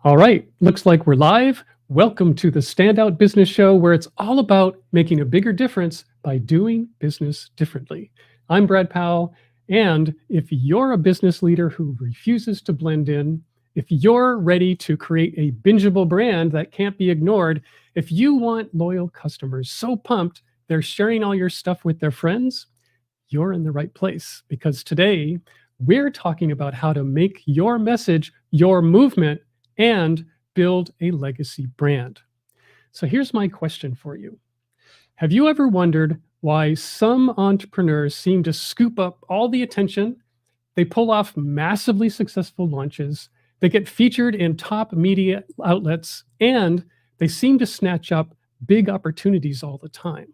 All right, looks like we're live. Welcome to the Standout Business Show, where it's all about making a bigger difference by doing business differently. I'm Brad Powell, and if you're a business leader who refuses to blend in, if you're ready to create a bingeable brand that can't be ignored, if you want loyal customers so pumped they're sharing all your stuff with their friends, you're in the right place, because today we're talking about how to make your message your movement and build a legacy brand. So here's my question for you. Have you ever wondered why some entrepreneurs seem to scoop up all the attention? They pull off massively successful launches, they get featured in top media outlets, and they seem to snatch up big opportunities all the time.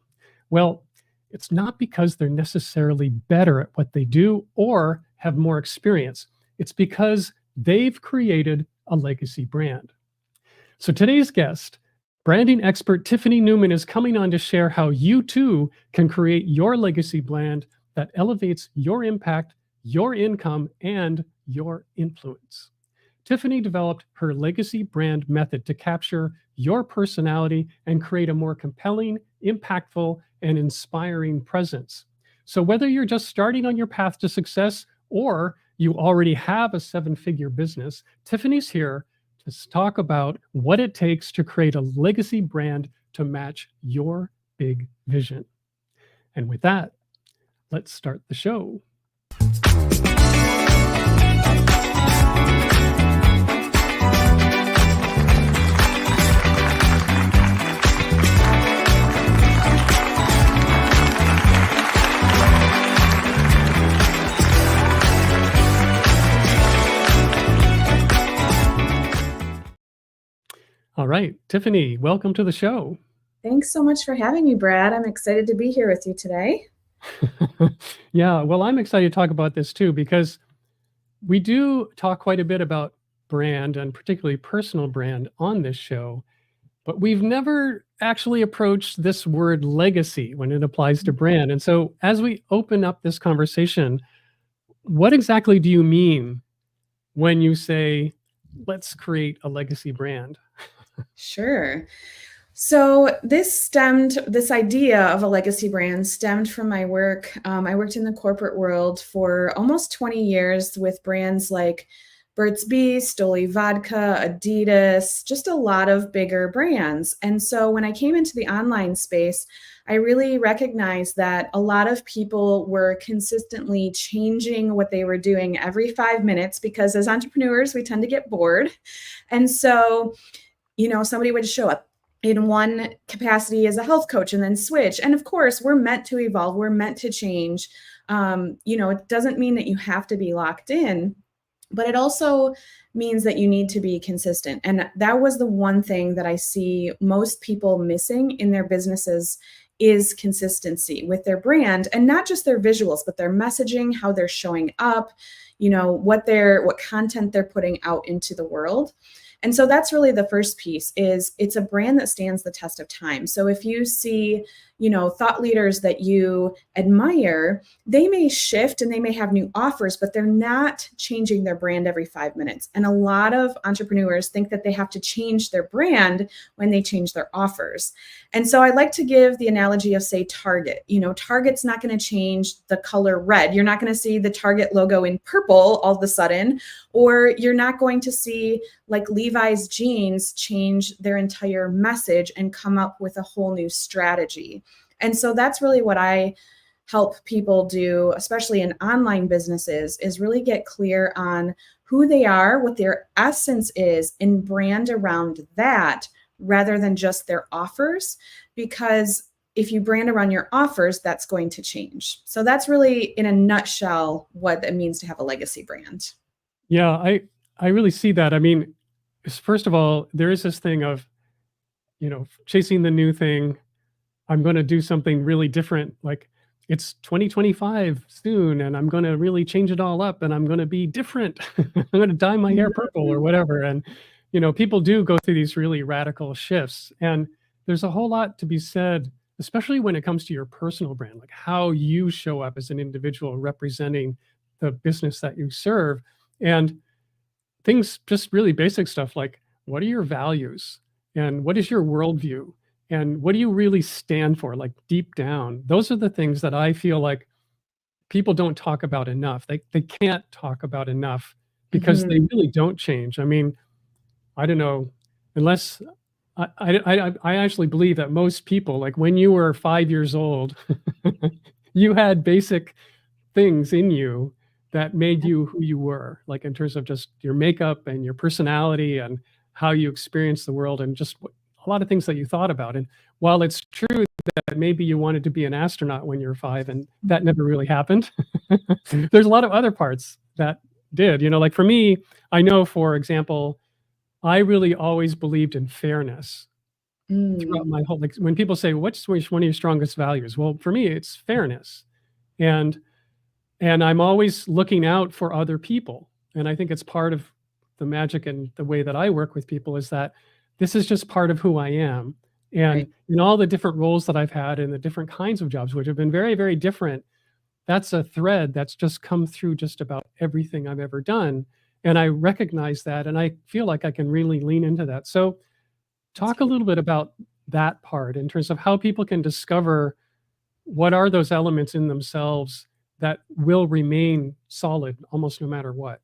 Well, it's not because they're necessarily better at what they do or have more experience. It's because they've created a legacy brand. So today's guest, branding expert Tiffany Neuman, is coming on to share how you too can create your legacy brand that elevates your impact, your income, and your influence. Tiffany developed her legacy brand method to capture your personality and create a more compelling, impactful, and inspiring presence. So whether you're just starting on your path to success or you already have a seven-figure business, Tiffany's here to talk about what it takes to create a legacy brand to match your big vision. And with that, let's start the show. All right, Tiffany, welcome to the show. Thanks so much for having me, Brad. I'm excited to be here with you today. Yeah, well, I'm excited to talk about this too, because we do talk quite a bit about brand and particularly personal brand on this show, but we've never actually approached this word legacy when it applies to brand. And so as we open up this conversation, what exactly do you mean when you say, let's create a legacy brand? Sure. So this idea of a legacy brand stemmed from my work. I worked in the corporate world for almost 20 years with brands like Burt's Bees, Stoli Vodka, Adidas, just a lot of bigger brands. And so when I came into the online space, I really recognized that a lot of people were consistently changing what they were doing every 5 minutes, because as entrepreneurs, we tend to get bored. And so somebody would show up in one capacity as a health coach and then switch. And of course, we're meant to evolve. We're meant to change. It doesn't mean that you have to be locked in, but it also means that you need to be consistent. And that was the one thing that I see most people missing in their businesses is consistency with their brand, and not just their visuals, but their messaging, how they're showing up, what content they're putting out into the world. And so that's really the first piece. Is it's a brand that stands the test of time. So if you see, thought leaders that you admire, they may shift and they may have new offers, but they're not changing their brand every 5 minutes. And a lot of entrepreneurs think that they have to change their brand when they change their offers. And so I like to give the analogy of, say, Target. Target's not going to change the color red. You're not going to see the Target logo in purple all of a sudden, or you're not going to see like Levi's jeans change their entire message and come up with a whole new strategy. And so that's really what I help people do, especially in online businesses, is really get clear on who they are, what their essence is, and brand around that rather than just their offers. Because if you brand around your offers, that's going to change. So that's really, in a nutshell, what it means to have a legacy brand. Yeah, I really see that. I mean, first of all, there is this thing of, chasing the new thing. I'm going to do something really different. Like, it's 2025 soon, and I'm going to really change it all up, and I'm going to be different. I'm going to dye my hair purple or whatever. And, people do go through these really radical shifts. And there's a whole lot to be said, especially when it comes to your personal brand, like how you show up as an individual representing the business that you serve. And things, just really basic stuff like what are your values and what is your worldview and what do you really stand for, like deep down? Those are the things that I feel like people don't talk about enough. They can't talk about enough because they Mhm. really don't change. I mean, I don't know, unless I actually believe that most people, like when you were 5 years old, you had basic things in you that made you who you were, like in terms of just your makeup and your personality and how you experience the world and just a lot of things that you thought about. And while it's true that maybe you wanted to be an astronaut when you were 5 and that never really happened, there's a lot of other parts that did. Like for me, I know, for example, I really always believed in fairness throughout Mm, my whole, like when people say, "What's one of your strongest values?" Well, for me, it's fairness. And I'm always looking out for other people. And I think it's part of the magic and the way that I work with people is that this is just part of who I am. right. And in all the different roles that I've had and the different kinds of jobs, which have been very, very different, that's a thread that's just come through just about everything I've ever done. And I recognize that and I feel like I can really lean into that. So That's talk a little bit about that part in terms of how people can discover what are those elements in themselves that will remain solid almost no matter what.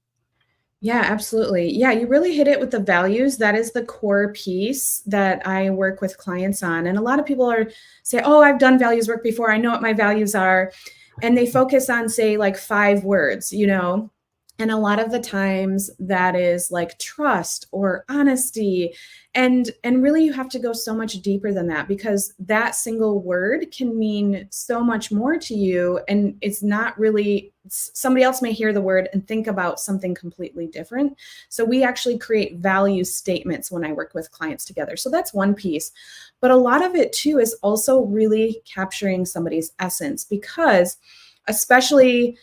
Yeah, absolutely. Yeah, you really hit it with the values. That is the core piece that I work with clients on. And a lot of people are say, "Oh, I've done values work before. I know what my values are." And they focus on say like 5 words. And a lot of the times that is like trust or honesty. And really you have to go so much deeper than that because that single word can mean so much more to you and it's not really somebody else may hear the word and think about something completely different. So we actually create value statements when I work with clients together. So that's one piece. But a lot of it too is also really capturing somebody's essence because especially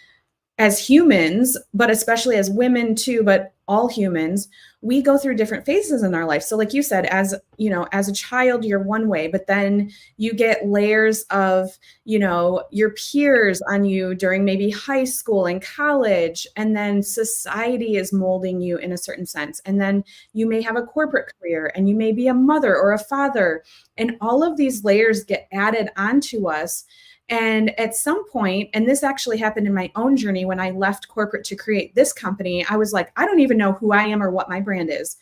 as humans, but especially as women too, but all humans, we go through different phases in our life. So like you said, as a child, you're one way, but then you get layers of, your peers on you during maybe high school and college, and then society is molding you in a certain sense. And then you may have a corporate career and you may be a mother or a father, and all of these layers get added onto us and at some point, and this actually happened in my own journey when I left corporate to create this company, I was like, I don't even know who I am or what my brand is.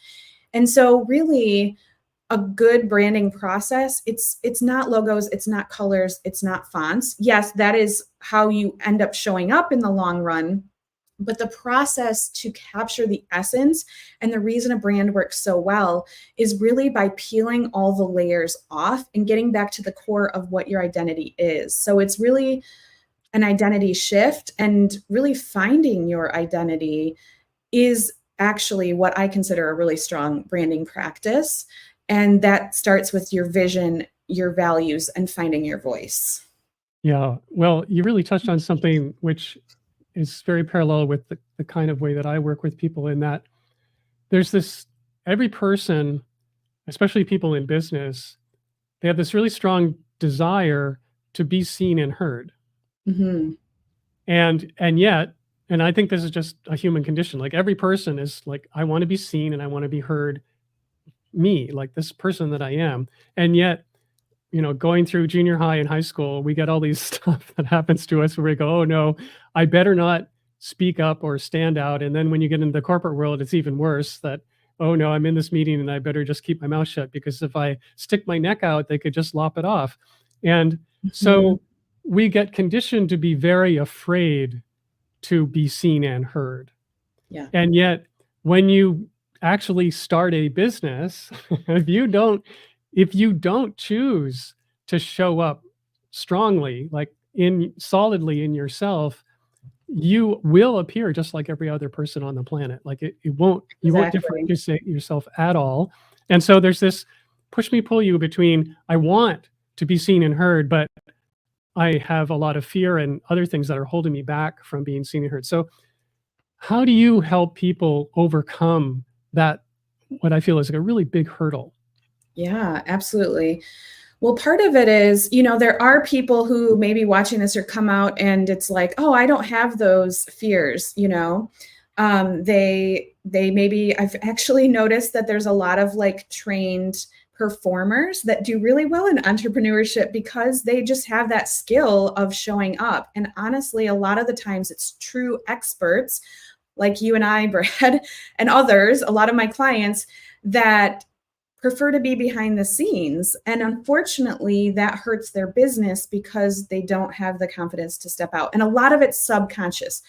And so really a good branding process, it's not logos, it's not colors, it's not fonts. Yes, that is how you end up showing up in the long run, but the process to capture the essence and the reason a brand works so well is really by peeling all the layers off and getting back to the core of what your identity is. So it's really an identity shift and really finding your identity is actually what I consider a really strong branding practice. And that starts with your vision, your values, and finding your voice. Yeah. Well, you really touched on something which is very parallel with the kind of way that I work with people in that there's this every person, especially people in business, they have this really strong desire to be seen and heard. Mhm. And yet, and I think this is just a human condition. Like every person is like, I want to be seen and I want to be heard, me, like this person that I am. And yet, going through junior high and high school, we get all these stuff that happens to us where we go, oh no, I better not speak up or stand out. And then when you get into the corporate world, it's even worse that, oh no, I'm in this meeting and I better just keep my mouth shut because if I stick my neck out, they could just lop it off. And Mhm. so we get conditioned to be very afraid to be seen and heard. Yeah, And yet, when you actually start a business, if you don't choose to show up strongly, like in solidly in yourself, you will appear just like every other person on the planet. Like it won't you won't exactly. differentiate yourself at all. And so there's this push me pull you between I want to be seen and heard, but I have a lot of fear and other things that are holding me back from being seen and heard. So how do you help people overcome that, what I feel is like a really big hurdle? Yeah, absolutely. Well, part of it is, there are people who may be watching this or come out and it's like, oh, I don't have those fears. They I've actually noticed that there's a lot of like trained performers that do really well in entrepreneurship because they just have that skill of showing up. And honestly, a lot of the times it's true experts like you and I, Brad, and others, a lot of my clients that prefer to be behind the scenes. And unfortunately, that hurts their business because they don't have the confidence to step out. And a lot of it's subconscious.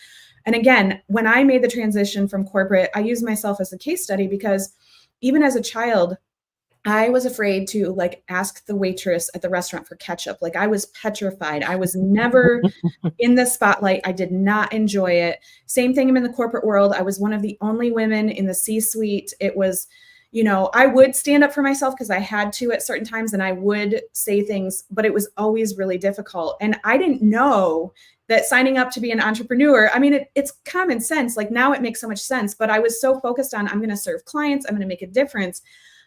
And again, when I made the transition from corporate, I use myself as a case study because even as a child, I was afraid to like ask the waitress at the restaurant for ketchup. Like I was petrified. I was never in the spotlight. I did not enjoy it. Same thing in the corporate world. I was one of the only women in the C-suite. It was, I would stand up for myself because I had to at certain times and I would say things, but it was always really difficult. And I didn't know that signing up to be an entrepreneur, I mean, it's common sense. Like now it makes so much sense, but I was so focused on, I'm going to serve clients. I'm going to make a difference.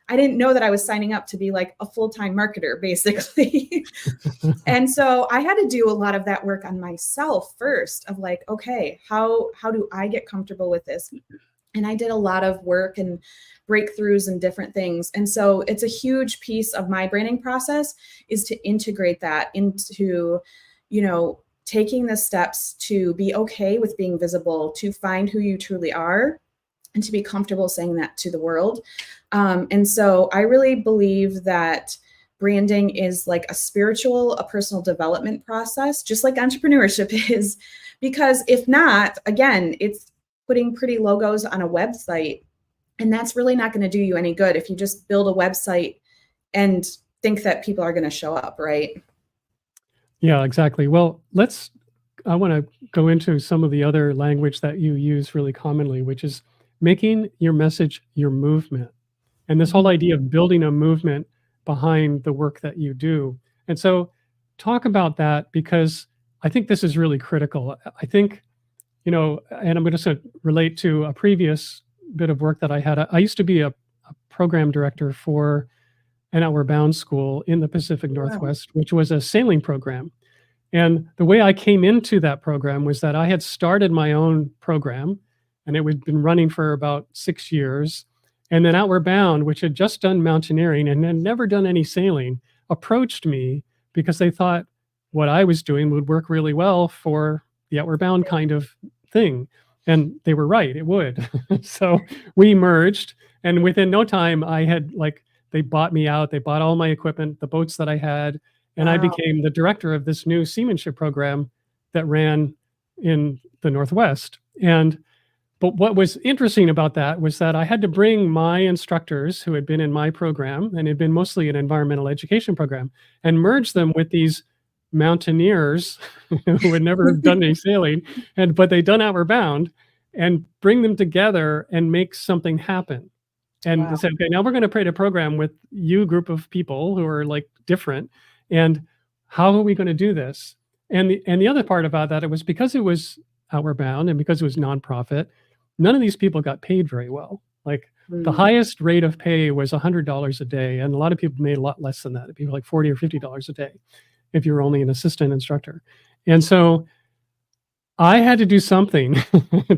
I didn't know that I was signing up to be like a full-time marketer, basically. And so I had to do a lot of that work on myself first of like, okay, how do I get comfortable with this? And I did a lot of work and breakthroughs and different things. And so it's a huge piece of my branding process is to integrate that into, taking the steps to be okay with being visible, to find who you truly are, and to be comfortable saying that to the world. And so I really believe that branding is like a personal development process, just like entrepreneurship is, because if not, again, it's putting pretty logos on a website, and that's really not going to do you any good if you just build a website and think that people are going to show up, right? Yeah, exactly. Well, I want to go into some of the other language that you use really commonly, which is making your message your movement. And this whole idea of building a movement behind the work that you do. And so talk about that, because I think this is really critical. I think, and I'm going to relate to a previous bit of work that I had. I used to be a program director for an Outward Bound school in the Pacific Northwest, which was a sailing program. And the way I came into that program was that I had started my own program, and it had been running for about 6 years. And then Outward Bound, which had just done mountaineering and had never done any sailing, approached me because they thought what I was doing would work really well for the Outward Bound kind of thing. And they were right, it would. So we merged, and within no time, they bought me out. They bought all my equipment, the boats that I had, and I became the director of this new seamanship program that ran in the Northwest. But what was interesting about that was that I had to bring my instructors who had been in my program and had been mostly an environmental education program and merge them with these mountaineers who had never done any sailing, but they'd done Outward Bound, and bring them together and make something happen. And they said, okay, now we're going to create a program with you group of people who are like different. And how are we going to do this? And the other part about that, it was because it was Outward Bound and because it was nonprofit, none of these people got paid very well. Like the highest rate of pay was $100 a day. And a lot of people made a lot less than that. It'd be like $40 or $50 a day if you were only an assistant instructor. And so I had to do something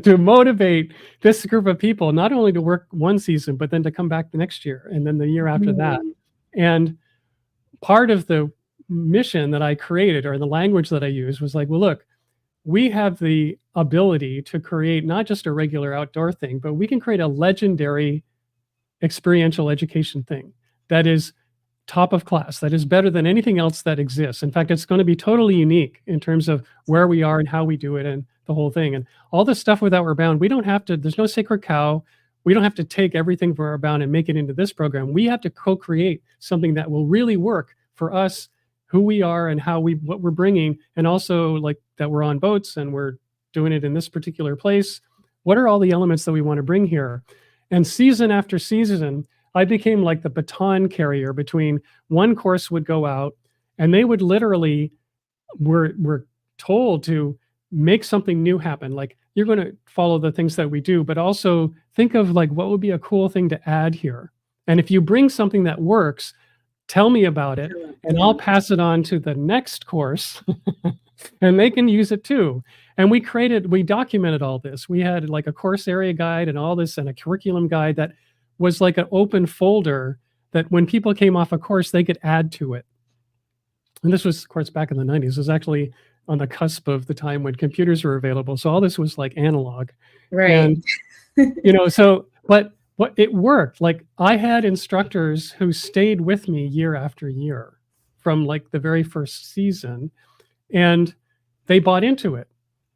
to motivate this group of people, not only to work one season, but then to come back the next year and then the year after that. And part of the mission that I created, or the language that I used, was like, well, look, we have the ability to create not just a regular outdoor thing, but we can create a legendary experiential education thing that is top of class, that is better than anything else that exists. In fact, it's going to be totally unique in terms of where we are and how we do it and the whole thing. And all this stuff with Outward Bound, we don't have to, there's no sacred cow. We don't have to take everything from Outward Bound and make it into this program. We have to co-create something that will really work for us, who we are and what we're bringing. And also like that we're on boats and we're doing it in this particular place. What are all the elements that we want to bring here? And season after season, I became like the baton carrier between one course would go out and they would literally were told to make something new happen. Like, you're going to follow the things that we do, but also think of like, what would be a cool thing to add here? And if you bring something that works, tell me about it and I'll pass it on to the next course and they can use it too. And we documented all this. We had like a course area guide and all this and a curriculum guide that was like an open folder that when people came off a course, they could add to it. And this was, of course, back in the 90s. It was actually on the cusp of the time when computers were available. So all this was like analog. Right. And, but what it worked. Like I had instructors who stayed with me year after year from like the very first season, and they bought into it.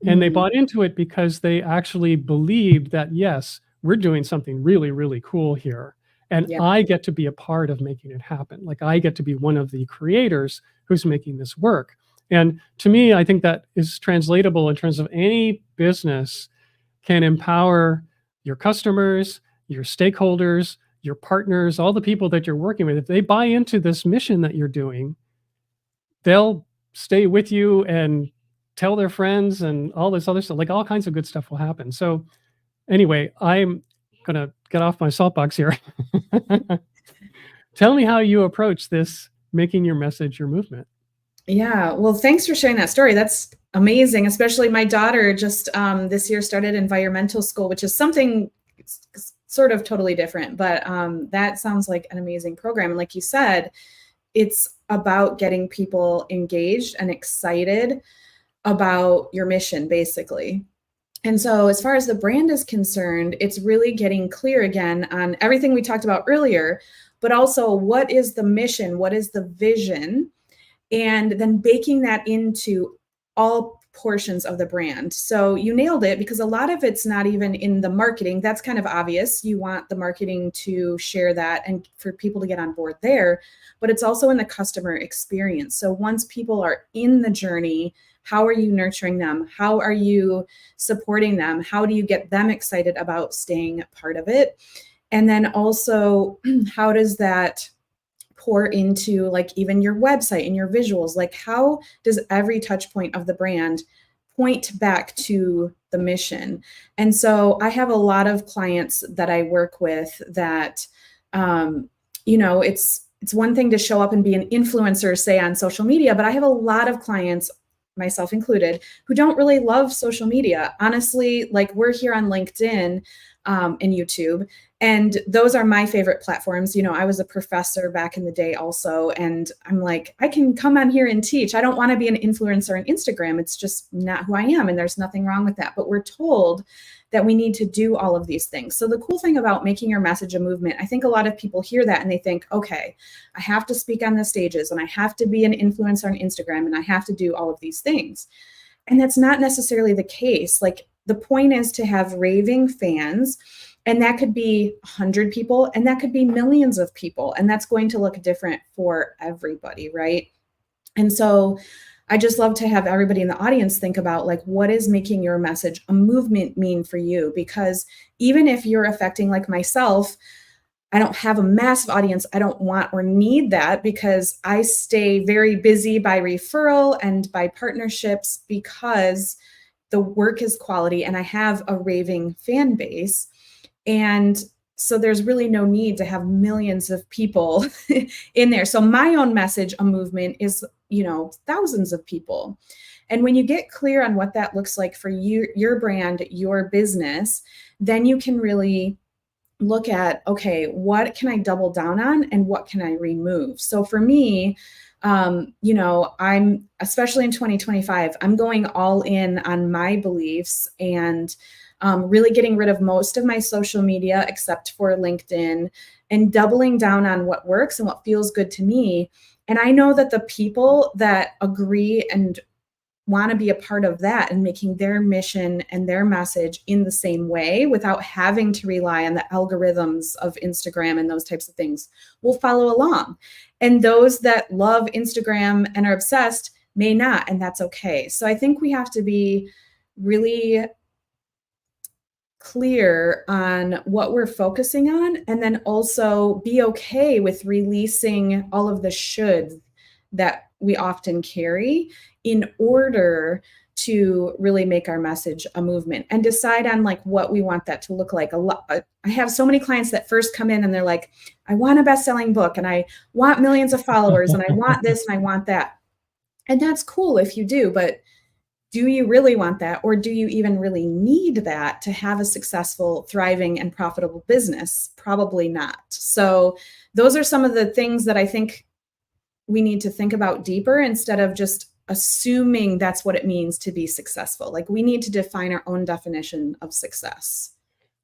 And they bought into it because they actually believed that, yes, we're doing something really, really cool here. And Yep. I get to be a part of making it happen. Like I get to be one of the creators who's making this work. And to me, I think that is translatable in terms of any business can empower your customers, your stakeholders, your partners, all the people that you're working with. If they buy into this mission that you're doing, they'll stay with you and tell their friends and all this other stuff. Like all kinds of good stuff will happen. So anyway, I'm going to get off my soapbox here. Tell me how you approach this, making your message your movement. Yeah. Well, thanks for sharing that story. That's amazing. Especially my daughter just this year started environmental school, which is something sort of totally different, but that sounds like an amazing program. And like you said, it's about getting people engaged and excited about your mission, basically. And so as far as the brand is concerned, it's really getting clear again on everything we talked about earlier, but also what is the mission? What is the vision? And then baking that into all portions of the brand. So you nailed it, because a lot of it's not even in the marketing. That's kind of obvious. You want the marketing to share that and for people to get on board there, but it's also in the customer experience. So once people are in the journey, how are you nurturing them? How are you supporting them? How do you get them excited about staying part of it? And then also, how does that pour into like even your website and your visuals? Like how does every touch point of the brand point back to the mission? And so I have a lot of clients that I work with that, it's one thing to show up and be an influencer, say on social media, but I have a lot of clients, myself included, who don't really love social media. Honestly, like we're here on LinkedIn and YouTube, and those are my favorite platforms. I was a professor back in the day also, and I'm like, I can come on here and teach. I don't want to be an influencer on Instagram. It's just not who I am, and there's nothing wrong with that. But we're told that we need to do all of these things. So the cool thing about making your message a movement, I think a lot of people hear that and they think, okay, I have to speak on the stages and I have to be an influencer on Instagram and I have to do all of these things. And that's not necessarily the case. Like the point is to have raving fans, and that could be 100 people and that could be millions of people. And that's going to look different for everybody, right? And so I just love to have everybody in the audience think about like, what is making your message a movement mean for you? Because even if you're affecting like myself, I don't have a massive audience. I don't want or need that, because I stay very busy by referral and by partnerships, because the work is quality and I have a raving fan base. And so there's really no need to have millions of people in there. So my own message, a movement, is, thousands of people. And when you get clear on what that looks like for you, your brand, your business, then you can really look at, okay, what can I double down on and what can I remove? So for me, I'm, especially in 2025, I'm going all in on my beliefs and really getting rid of most of my social media except for LinkedIn, and doubling down on what works and what feels good to me. And I know that the people that agree and want to be a part of that and making their mission and their message in the same way without having to rely on the algorithms of Instagram and those types of things will follow along. And those that love Instagram and are obsessed may not, and that's okay. So I think we have to be really clear on what we're focusing on, and then also be okay with releasing all of the shoulds that we often carry in order to really make our message a movement, and decide on like what we want that to look like. I have so many clients that first come in and they're like, I want a best-selling book and I want millions of followers and I want this and I want that. And that's cool if you do, but do you really want that? Or do you even really need that to have a successful, thriving, and profitable business? Probably not. So those are some of the things that I think we need to think about deeper instead of just assuming that's what it means to be successful. Like, we need to define our own definition of success.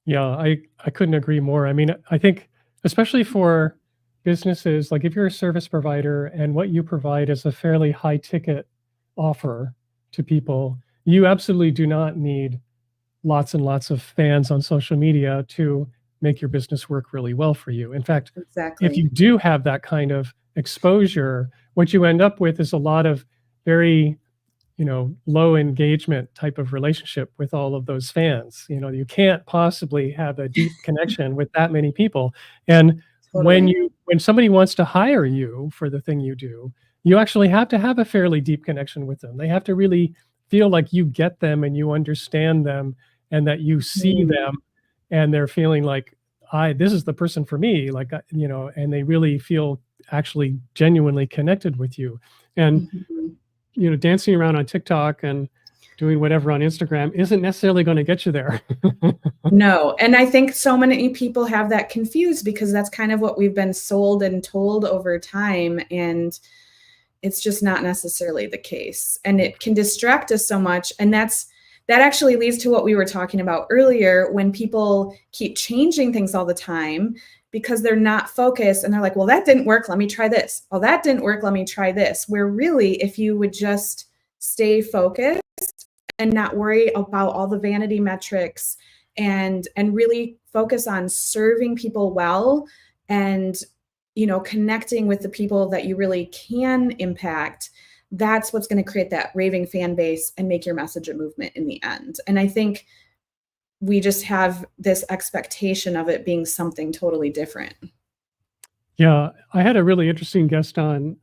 Yeah, I couldn't agree more. I mean, I think especially for businesses, like if you're a service provider and what you provide is a fairly high ticket offer to people, you absolutely do not need lots and lots of fans on social media to make your business work really well for you. In fact, if Exactly. you do have that kind of exposure, what you end up with is a lot of very, low engagement type of relationship with all of those fans. You can't possibly have a deep connection with that many people. And when Totally. somebody wants to hire you for the thing you do, you actually have to have a fairly deep connection with them. They have to really feel like you get them and you understand them and that you see Mm. them and they're feeling like, this is the person for me, like, and they really feel actually genuinely connected with you. And Mhm. dancing around on TikTok and doing whatever on Instagram isn't necessarily going to get you there. No, and I think so many people have that confused because that's kind of what we've been sold and told over time, and it's just not necessarily the case. And it can distract us so much, and that actually leads to what we were talking about earlier when people keep changing things all the time because they're not focused and they're like, "Well, that didn't work, let me try this. Oh, that didn't work, let me try this." Where really, if you would just stay focused and not worry about all the vanity metrics and really focus on serving people well and connecting with the people that you really can impact, that's what's going to create that raving fan base and make your message a movement in the end. And I think we just have this expectation of it being something totally different. Yeah, I had a really interesting guest on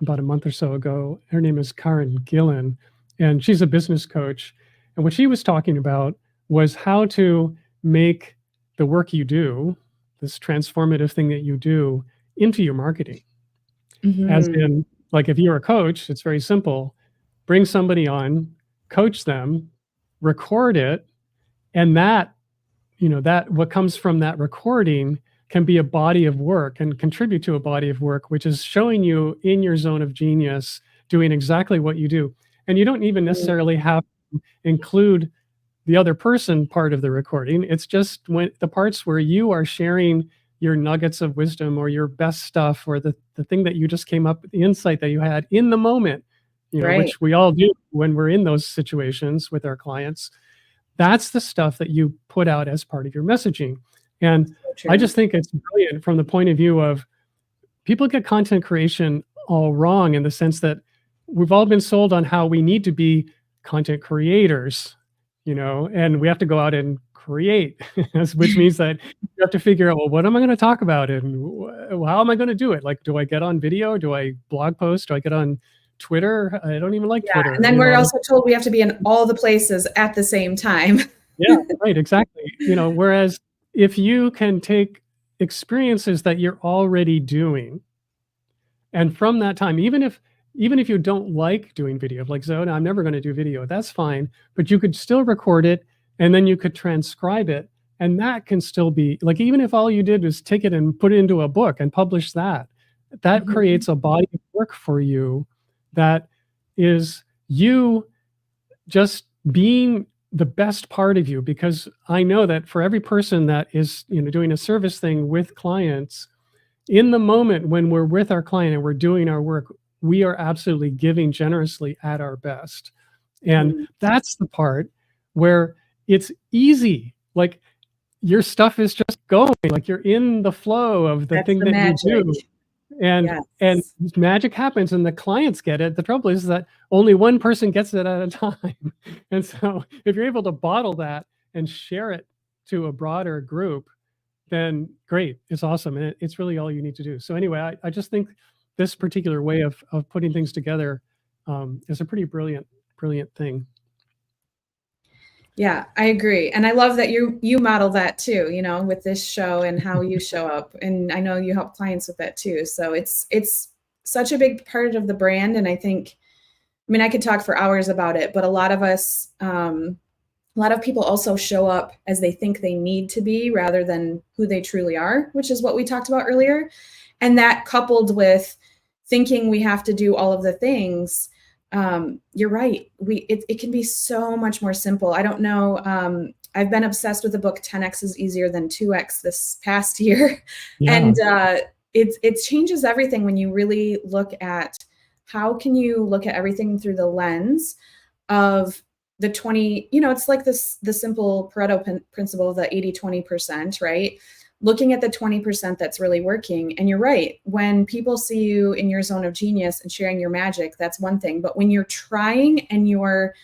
about a month or so ago. Her name is Karen Gillen, and she's a business coach. And what she was talking about was how to make the work you do, this transformative thing that you do, into your marketing. As Hmm. in, like, if you're a coach, it's very simple. Bring somebody on, coach them, record it, and that what comes from that recording can be a body of work and contribute to a body of work, which is showing you in your zone of genius, doing exactly what you do. And you don't even necessarily have to include the other person part of the recording. It's just when the parts where you are sharing your nuggets of wisdom or your best stuff or the thing that you just came up with, the insight that you had in the moment, Right. which we all do when we're in those situations with our clients. That's the stuff that you put out as part of your messaging. And So I true. just think it's brilliant from the point of view of people get content creation all wrong in the sense that we've all been sold on how we need to be content creators, and we have to go out and create, which means that you have to figure out, well, what am I going to talk about and how am I going to do it? Like, do I get on video? Do I blog post? Do I get on Twitter? I don't even like Yeah. And Twitter. then we're also told we have to be in all the places at the same time. Yeah, right, exactly. Whereas if you can take experiences that you're already doing, and from that time, even if you don't like doing video, like, so, "No, I'm never gonna do video," that's fine, but you could still record it, and then you could transcribe it, and that can still be like, even if all you did was take it and put it into a book and publish that, that Mhm. creates a body of work for you that is you just being the best part of you, because I know that for every person that is doing a service thing with clients, in the moment when we're with our client and we're doing our work, we are absolutely giving generously at our best. And Mm. that's the part where it's easy, like your stuff is just going, like you're in the flow of the That's thing the that you magic. do, and Yes. magic happens and the clients get it. The trouble is that only one person gets it at a time. And so if you're able to bottle that and share it to a broader group, then great, it's awesome, and it's really all you need to do. So anyway, I just think this particular way of putting things together is a pretty brilliant thing. Yeah, I agree. And I love that you model that too, with this show and how you show up. And I know you help clients with that too. So it's such a big part of the brand. And I think I mean, I could talk for hours about it, but a lot of us, a lot of people also show up as they think they need to be rather than who they truly are, which is what we talked about earlier. And that coupled with thinking we have to do all of the things, you're right. It can be so much more simple. I don't know. I've been obsessed with the book 10x is easier than 2x this past year. Yeah. And it changes everything when you really look at how can you look at everything through the lens of the 20, it's like the simple Pareto principle of the 80-20%, right? Looking at the 20% that's really working. And you're right. When people see you in your zone of genius and sharing your magic, that's one thing. But when you're trying and you're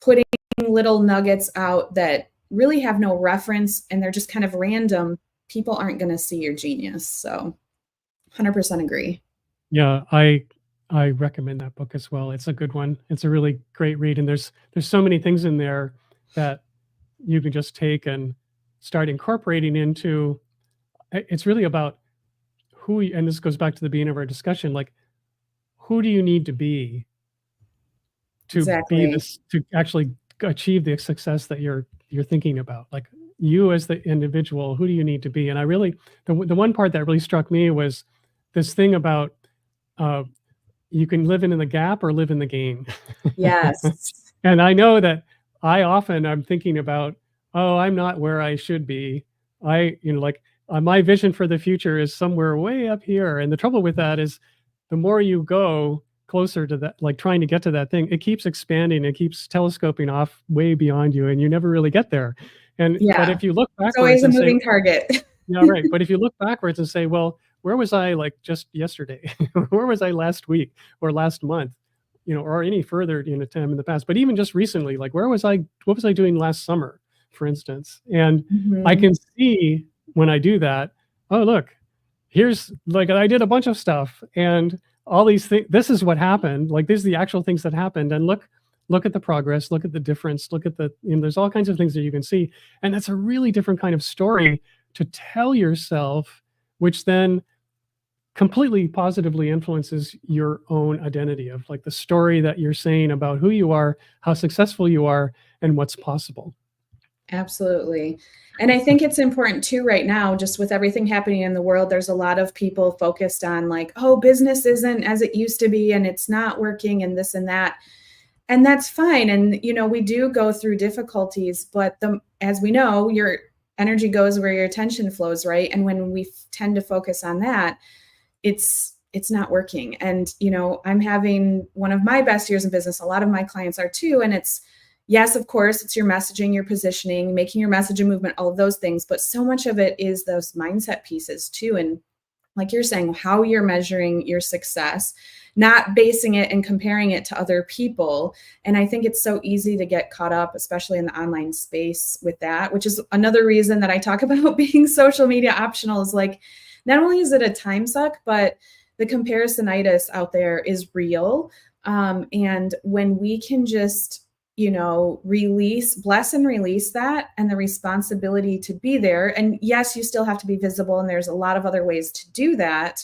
putting little nuggets out that really have no reference and they're just kind of random, people aren't going to see your genius. So 100% agree. Yeah, I recommend that book as well. It's a good one. It's a really great read, and there's so many things in there that you can just take and start incorporating into. It's really about and this goes back to the beginning of our discussion, like who do you need to be Exactly. to actually achieve the success that you're thinking about? Like you as the individual, who do you need to be? And I really the one part that really struck me was this thing about uh, you can live in the gap or live in the game. Yes. And I know that I'm thinking about, oh, I'm not where I should be. Like my vision for the future is somewhere way up here. And the trouble with that is the more you go closer to that, like trying to get to that thing, it keeps expanding, it keeps telescoping off way beyond you, and you never really get there. But Yeah. if you look It's always backwards a and say, moving target. yeah, right. But if you look backwards and say, well, where was I like just yesterday? Where was I last week or last month? Or any further, time in the past. But even just recently, like what was I doing last summer, for instance? And I Mhm. can see when I do that, oh, look, here's like I did a bunch of stuff and all these things. This is what happened. Like these are the actual things that happened. And look at the progress, look at the difference, look at there's all kinds of things that you can see. And that's a really different kind of story to tell yourself, which then completely positively influences your own identity of like the story that you're saying about who you are, how successful you are, and what's possible. Absolutely. And I think it's important too right now, just with everything happening in the world, there's a lot of people focused on like, oh, business isn't as it used to be and it's not working and this and that. And that's fine. And we do go through difficulties, but as we know, your energy goes where your attention flows, right? And when we tend to focus on that, it's not working. And I'm having one of my best years in business. A lot of my clients are too, and it's yes, of course, it's your messaging, your positioning, making your message a movement, all of those things, but so much of it is those mindset pieces too. And like you're saying, how you're measuring your success, not basing it and comparing it to other people. And I think it's so easy to get caught up, especially in the online space with that, which is another reason that I talk about being social media optional is like, not only is it a time suck, but the comparisonitis out there is real. And when we can just bless and release that and the responsibility to be there. And yes, you still have to be visible, and there's a lot of other ways to do that.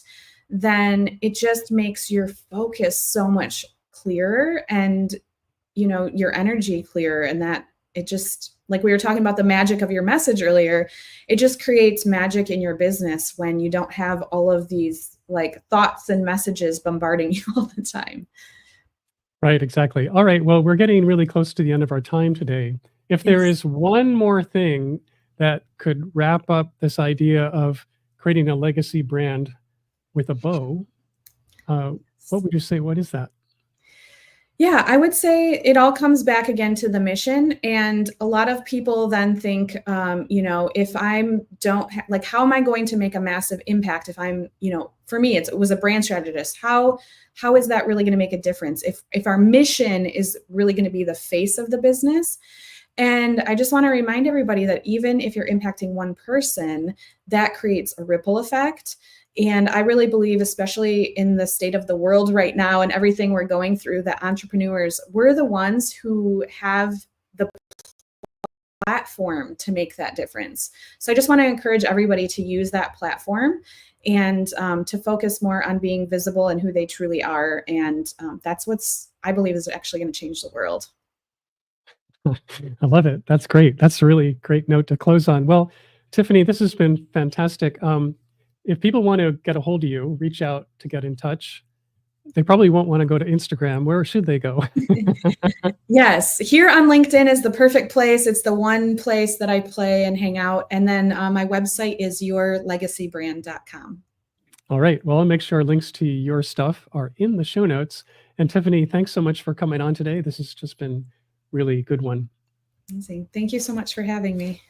Then it just makes your focus so much clearer and, your energy clearer. And that it just, like we were talking about the magic of your message earlier, it just creates magic in your business when you don't have all of these like thoughts and messages bombarding you all the time. Right, exactly. All right. Well, we're getting really close to the end of our time today. If there Yes. is one more thing that could wrap up this idea of creating a legacy brand with a bow, uh, what would you say? What is that? Yeah, I would say it all comes back again to the mission. And a lot of people then think, if I'm don't like, how am I going to make a massive impact if I'm, for me, it was a brand strategist. How is that really going to make a difference if our mission is really going to be the face of the business? And I just want to remind everybody that even if you're impacting one person, that creates a ripple effect. And I really believe, especially in the state of the world right now and everything we're going through, that entrepreneurs, we're the ones who have the platform to make that difference. So I just want to encourage everybody to use that platform and to focus more on being visible and who they truly are. And that's what's, I believe, is actually going to change the world. I love it. That's great. That's a really great note to close on. Well, Tiffany, this has been fantastic. If people want to get a hold of you, reach out to get in touch, they probably won't want to go to Instagram. Where should they go? Yes, here on LinkedIn is the perfect place. It's the one place that I play and hang out. And then my website is yourlegacybrand.com. All right. Well, I'll make sure links to your stuff are in the show notes. And Tiffany, thanks so much for coming on today. This has just been really good one. Amazing. Thank you so much for having me.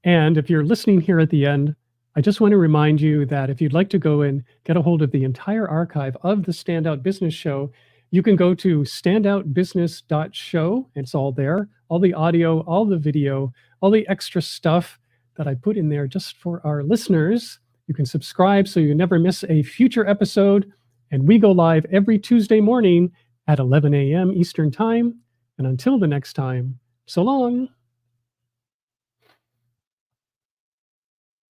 And if you're listening here at the end, I just want to remind you that if you'd like to go and get a hold of the entire archive of the Standout Business Show, you can go to standoutbusiness.show. It's all there, all the audio, all the video, all the extra stuff that I put in there just for our listeners. You can subscribe so you never miss a future episode. And we go live every Tuesday morning at 11 a.m. Eastern Time. And until the next time, so long.